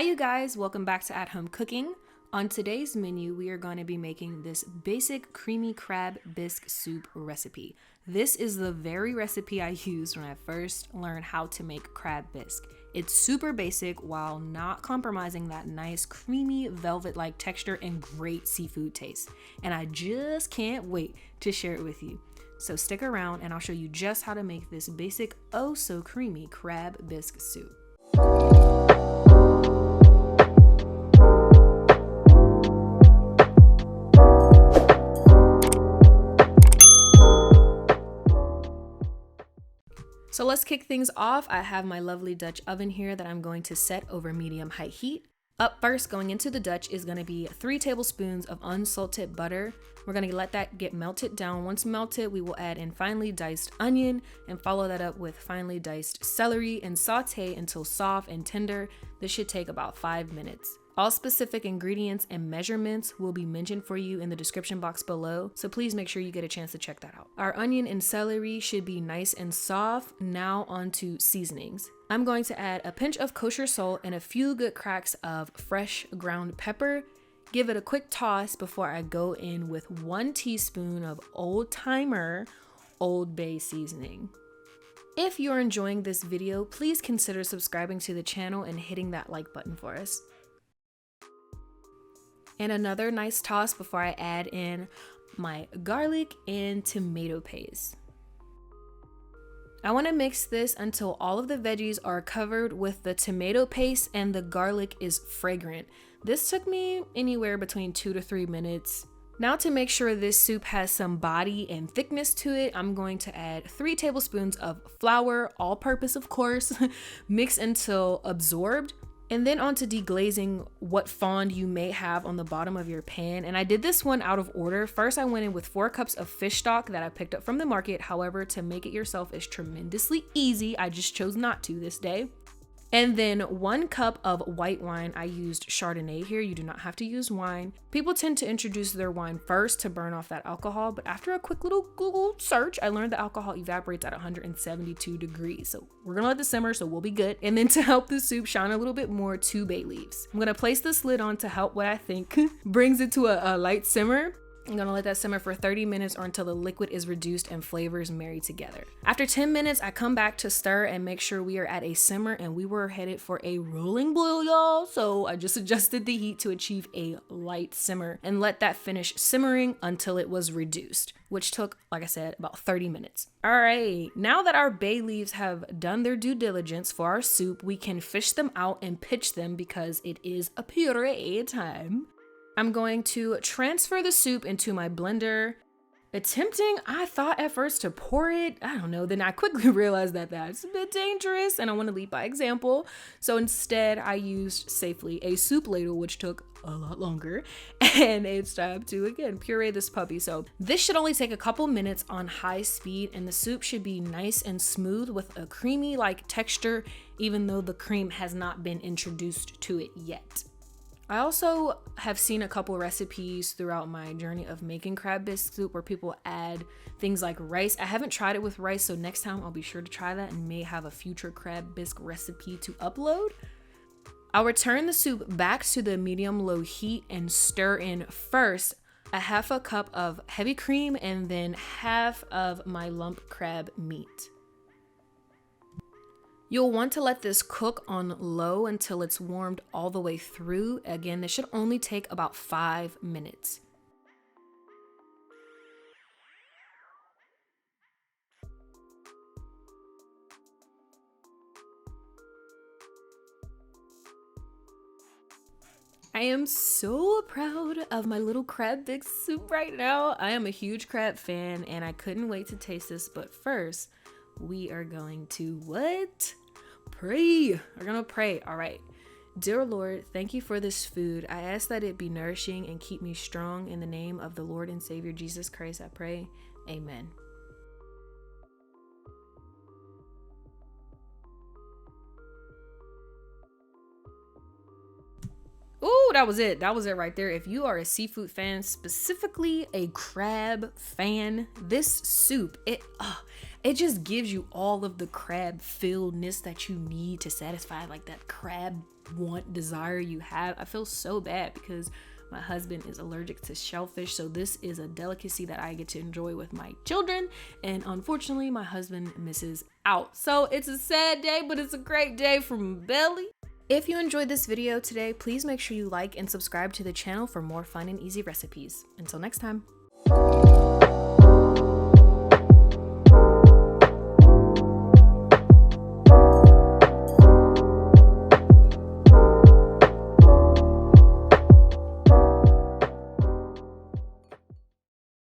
Hi you guys, welcome back to At Home Cooking. On today's menu, we are going to be making this basic creamy crab bisque soup recipe. This is the very recipe I used when I first learned how to make crab bisque. It's super basic while not compromising that nice creamy velvet-like texture and great seafood taste. And I just can't wait to share it with you. So stick around and I'll show you just how to make this basic, oh so creamy crab bisque soup. So let's kick things off. I have my lovely Dutch oven here that I'm going to set over medium high heat. Up first, going into the Dutch is going to be 3 tablespoons of unsalted butter. We're going to let that get melted down. Once melted, we will add in finely diced onion and follow that up with finely diced celery and saute until soft and tender. This should take about 5 minutes. All specific ingredients and measurements will be mentioned for you in the description box below, so please make sure you get a chance to check that out. Our onion and celery should be nice and soft. Now onto seasonings. I'm going to add a pinch of kosher salt and a few good cracks of fresh ground pepper. Give it a quick toss before I go in with 1 teaspoon of old-timer Old Bay seasoning. If you're enjoying this video, please consider subscribing to the channel and hitting that like button for us. And another nice toss before I add in my garlic and tomato paste. I want to mix this until all of the veggies are covered with the tomato paste and the garlic is fragrant. This took me anywhere between 2 to 3 minutes. Now to make sure this soup has some body and thickness to it, I'm going to add 3 tablespoons of flour, all-purpose of course, mix until absorbed. And then onto deglazing what fond you may have on the bottom of your pan. And I did this one out of order. First, I went in with 4 cups of fish stock that I picked up from the market. However, to make it yourself is tremendously easy. I just chose not to this day. And then 1 cup of white wine. I used Chardonnay here. You do not have to use wine. People tend to introduce their wine first to burn off that alcohol, but after a quick little Google search, I learned the alcohol evaporates at 172 degrees. So we're gonna let this simmer, so we'll be good. And then to help the soup shine a little bit more, 2 bay leaves. I'm gonna place this lid on to help what I think brings it to a light simmer. I'm gonna let that simmer for 30 minutes or until the liquid is reduced and flavors marry together. After 10 minutes, I come back to stir and make sure we are at a simmer, and we were headed for a rolling boil, y'all. So I just adjusted the heat to achieve a light simmer and let that finish simmering until it was reduced, which took, like I said, about 30 minutes. All right, now that our bay leaves have done their due diligence for our soup, we can fish them out and pitch them because it is a puree time. I'm going to transfer the soup into my blender. Attempting, I thought at first to pour it, I don't know, then I quickly realized that that's a bit dangerous and I want to lead by example. So instead I used safely a soup ladle, which took a lot longer, and it's time to, again, puree this puppy. So this should only take a couple minutes on high speed, and the soup should be nice and smooth with a creamy like texture, even though the cream has not been introduced to it yet. I also have seen a couple recipes throughout my journey of making crab bisque soup where people add things like rice. I haven't tried it with rice, so next time I'll be sure to try that and may have a future crab bisque recipe to upload. I'll return the soup back to the medium-low heat and stir in first a 1/2 cup of heavy cream and then half of my lump crab meat. You'll want to let this cook on low until it's warmed all the way through. Again, this should only take about 5 minutes. I am so proud of my little crab bisque soup right now. I am a huge crab fan and I couldn't wait to taste this, but first we are going to what? Pray. We're gonna pray. All right. Dear Lord, thank you for this food. I ask that it be nourishing and keep me strong. In the name of the Lord and Savior Jesus Christ, I pray. Amen. Ooh, that was it. That was it right there. If you are a seafood fan, specifically a crab fan, this soup, it just gives you all of the crab filledness that you need to satisfy like that crab want, desire you have. I feel so bad because my husband is allergic to shellfish, so this is a delicacy that I get to enjoy with my children, and unfortunately my husband misses out. So it's a sad day, but it's a great day from belly. If you enjoyed this video today, please make sure you like and subscribe to the channel for more fun and easy recipes. Until next time.